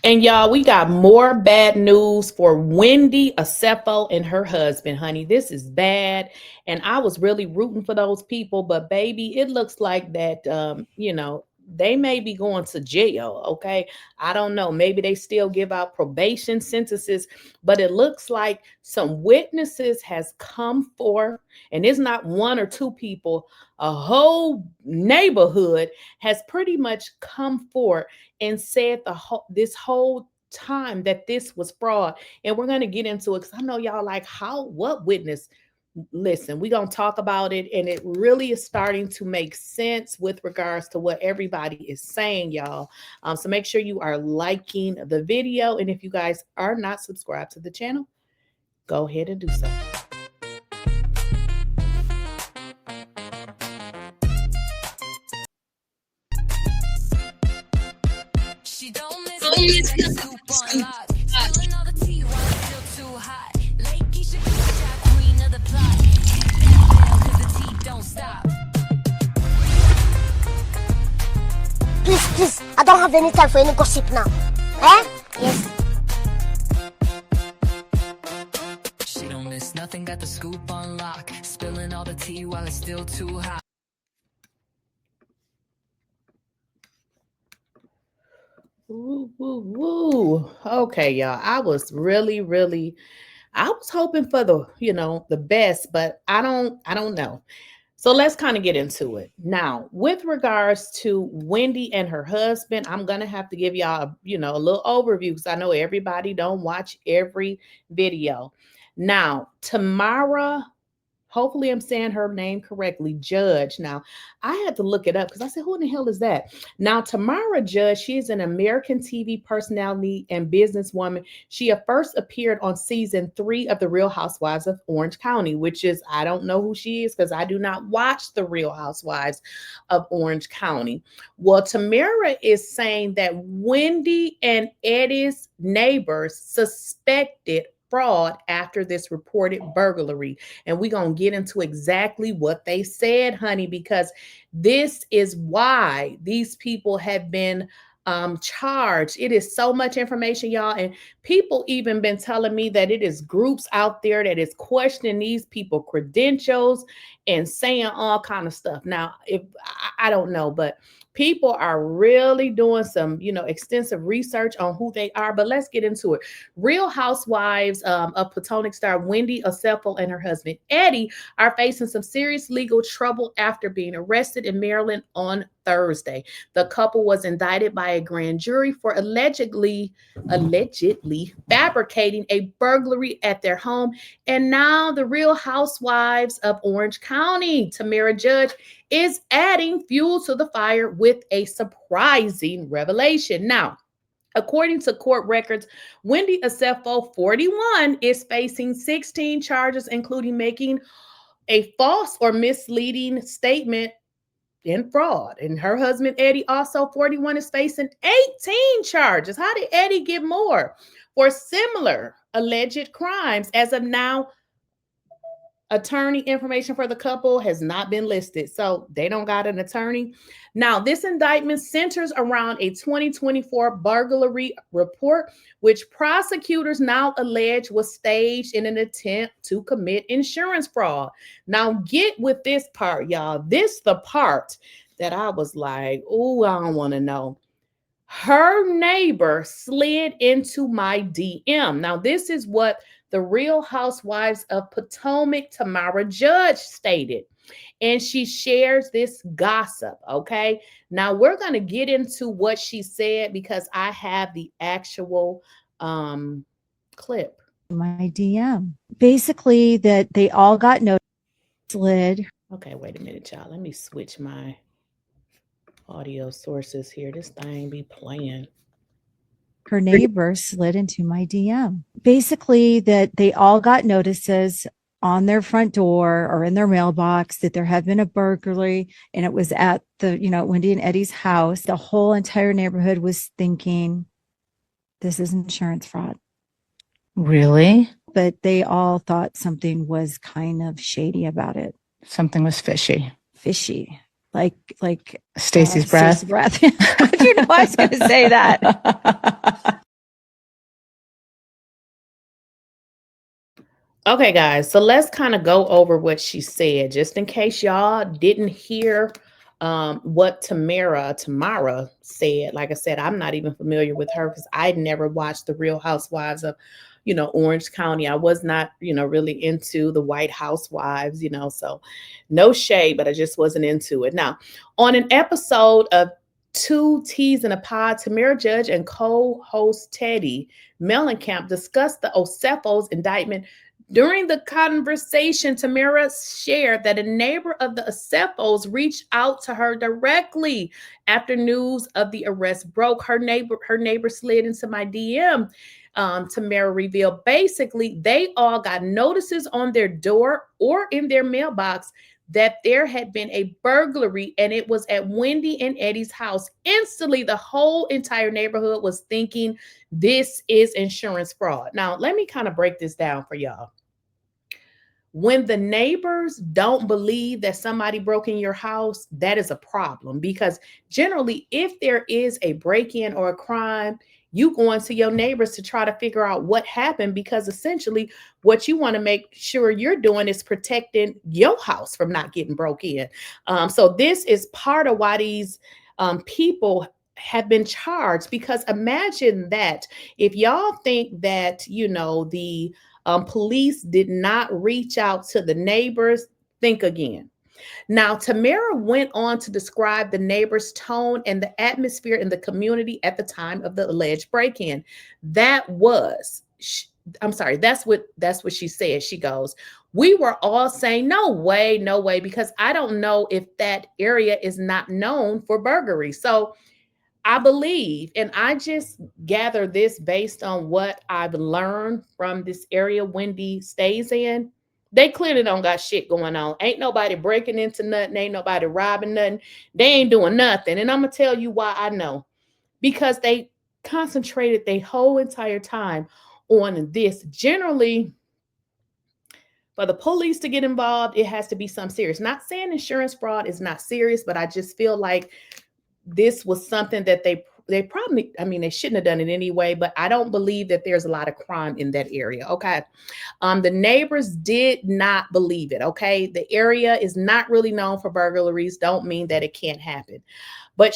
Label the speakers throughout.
Speaker 1: And y'all, we got more bad news for Wendy Osefo and her husband, honey. This is bad. And I was really rooting for those people, but baby, it looks like that, they may be going to jail. Okay. I don't know. Maybe they still give out probation sentences, but it looks like some witnesses has come forth, and it's not one or two people. A whole neighborhood has pretty much come forth and said this whole time that this was fraud. And we're going to get into it because I know y'all like, what witness? Listen, we're going to talk about it, and it really is starting to make sense with regards to what everybody is saying, y'all. So make sure you are liking the video, and if you guys are not subscribed to the channel, go ahead and do so. She don't miss the scoop on lock. Spilling all the tea while it's still too hot. Lakeysha Keysha, queen of the plot. Cause the tea don't stop.
Speaker 2: Please, I don't have any time for any gossip now. Eh? Yes.
Speaker 3: She don't miss nothing, got the scoop on lock. Spilling all the tea while it's still too hot.
Speaker 1: Woo, woo, woo. Okay, y'all. I was I was hoping for the best, but I don't know. So let's kind of get into it. Now, with regards to Wendy and her husband, I'm going to have to give y'all, a little overview because I know everybody don't watch every video. Now, Tamara, hopefully I'm saying her name correctly, Judge. Now, I had to look it up because I said, who in the hell is that? Now, Tamara Judge, she is an American TV personality and businesswoman. She first appeared on season 3 of The Real Housewives of Orange County, which is, I don't know who she is because I do not watch The Real Housewives of Orange County. Well, Tamara is saying that Wendy and Eddie's neighbors suspected fraud after this reported burglary. And we're going to get into exactly what they said, honey, because this is why these people have been charged. It is so much information, y'all. And people even been telling me that it is groups out there that is questioning these people credentials and saying all kind of stuff. Now, if I don't know, but people are really doing some, extensive research on who they are. But let's get into it. Real Housewives of Potomac star Wendy Osefo and her husband Eddie are facing some serious legal trouble after being arrested in Maryland on Thursday. The couple was indicted by a grand jury for allegedly fabricating a burglary at their home. And now the Real Housewives of Orange County, Tamara Judge, is adding fuel to the fire with a surprising revelation. Now, according to court records, Wendy Osefo, 41, is facing 16 charges, including making a false or misleading statement in fraud. And her husband, Eddie, also 41, is facing 18 charges. How did Eddie get more? For similar alleged crimes. As of now, attorney information for the couple has not been listed, so they don't got an attorney. Now, this indictment centers around a 2024 burglary report, which prosecutors now allege was staged in an attempt to commit insurance fraud. Now, get with this part, y'all. This the part that I was like, oh, I don't want to know. Her neighbor slid into my DM. Now, this is what the Real Housewives of Potomac, Tamara Judge, stated. And she shares this gossip, okay? Now, we're going to get into what she said because I have the actual clip.
Speaker 4: My DM. Basically, that they all got noticed. Slid.
Speaker 1: Okay, wait a minute, y'all. Let me switch my audio sources here. This thing be playing.
Speaker 4: Her neighbor slid into my DM. Basically, that they all got notices on their front door or in their mailbox that there had been a burglary, and it was at the, Wendy and Eddie's house. The whole entire neighborhood was thinking this is insurance fraud.
Speaker 5: Really?
Speaker 4: But they all thought something was kind of shady about it.
Speaker 5: Something was fishy.
Speaker 4: Fishy. Like
Speaker 5: Stacey's breath.
Speaker 4: Stacey's breath. How'd you know I was going to say that?
Speaker 1: Okay, guys, so let's kind of go over what she said, just in case y'all didn't hear what Tamara said. Like I said, I'm not even familiar with her because I'd never watched the Real Housewives of, Orange County. I was not, really into the White Housewives, so no shade, but I just wasn't into it. Now, on an episode of Two Teas in a Pod, Tamara Judge and co-host Teddy Mellencamp discussed the Osefos indictment. During the conversation, Tamara shared that a neighbor of the Osefos reached out to her directly after news of the arrest broke. Her neighbor slid into my DM. Tamara revealed basically they all got notices on their door or in their mailbox that there had been a burglary and it was at Wendy and Eddie's house. Instantly, the whole entire neighborhood was thinking this is insurance fraud. Now, let me kind of break this down for y'all. When the neighbors don't believe that somebody broke in your house, that is a problem because generally, if there is a break-in or a crime, you go into your neighbors to try to figure out what happened because essentially what you want to make sure you're doing is protecting your house from not getting broke in. So this is part of why these people have been charged, because imagine that if y'all think that, the police did not reach out to the neighbors, think again. Now, Tamara went on to describe the neighbors' tone and the atmosphere in the community at the time of the alleged break-in. That's what she said. She goes, "We were all saying, no way, because I don't know if that area is not known for burglary." So I believe, and I just gather this based on what I've learned from this area Wendy stays in. They clearly don't got shit going on. Ain't nobody breaking into nothing. Ain't nobody robbing nothing. They ain't doing nothing. And I'm going to tell you why I know. Because they concentrated their whole entire time on this. Generally, for the police to get involved, it has to be something serious. Not saying insurance fraud is not serious, but I just feel like this was something that they probably, I mean, they shouldn't have done it anyway, but I don't believe that there's a lot of crime in that area. Okay. The neighbors did not believe it. Okay. The area is not really known for burglaries. Don't mean that it can't happen. But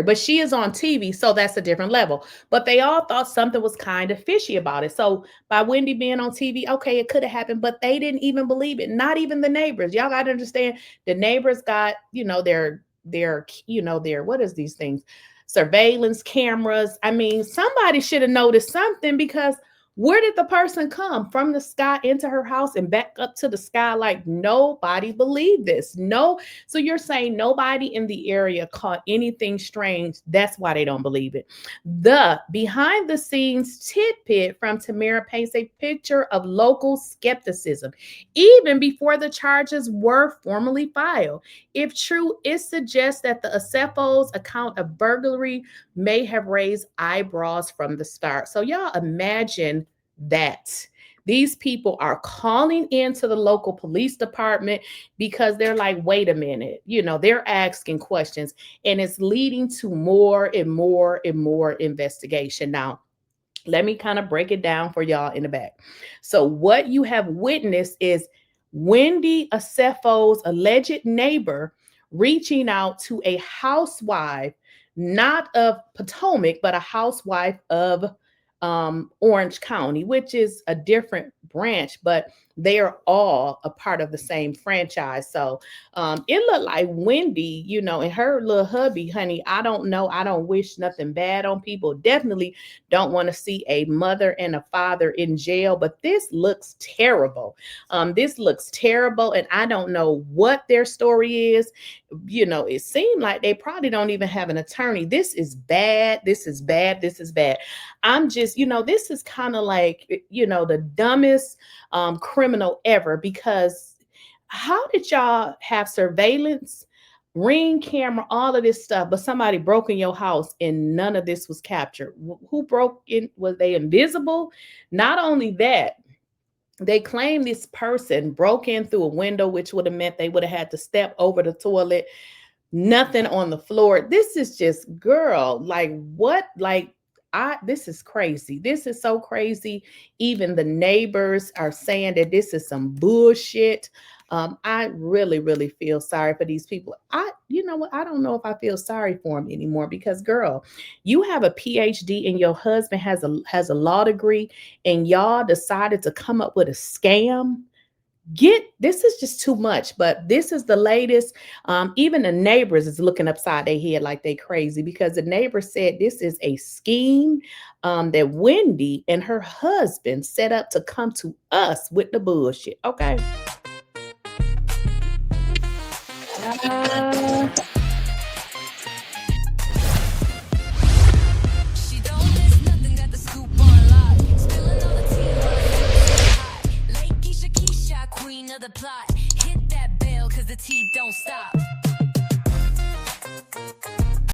Speaker 1: but she is on TV, so that's a different level. But they all thought something was kind of fishy about it. So by Wendy being on TV, okay, it could have happened, but they didn't even believe it. Not even the neighbors. Y'all got to understand, the neighbors got, their what is these things? Surveillance cameras. I mean, somebody should have noticed something, because where did the person come from? The sky into her house and back up to the sky? Like, nobody believed this. No. So you're saying nobody in the area caught anything strange. That's why they don't believe it. The behind the scenes tidbit from Tamara paints a picture of local skepticism, even before the charges were formally filed. If true, it suggests that the Osefos' account of burglary may have raised eyebrows from the start. So y'all imagine that these people are calling into the local police department because they're like, wait a minute, they're asking questions, and it's leading to more and more and more investigation. Now, let me kind of break it down for y'all in the back. So what you have witnessed is Wendy Osefo's alleged neighbor reaching out to a housewife, not of Potomac, but a housewife of Orange County, which is a different branch, but they are all a part of the same franchise. So it looked like Wendy, and her little hubby, honey, I don't know. I don't wish nothing bad on people. Definitely don't want to see a mother and a father in jail, but this looks terrible. This looks terrible, and I don't know what their story is. It seemed like they probably don't even have an attorney. This is bad. This is bad. This is bad. I'm just, this is kind of like, the dumbest criminal ever, because how did y'all have surveillance, ring camera, all of this stuff, but somebody broke in your house and none of this was captured? Who broke in? Was they invisible? Not only that, they claim this person broke in through a window, which would have meant they would have had to step over the toilet. Nothing on the floor. This is just, girl, like what? Like, This is crazy. This is so crazy. Even the neighbors are saying that this is some bullshit. I really, really feel sorry for these people. You know what? I don't know if I feel sorry for them anymore because, girl, you have a PhD and your husband has a law degree, and y'all decided to come up with a scam. This is just too much, but this is the latest. Even the neighbors is looking upside their head like they crazy because the neighbor said this is a scheme that Wendy and her husband set up to come to us with the bullshit. Okay.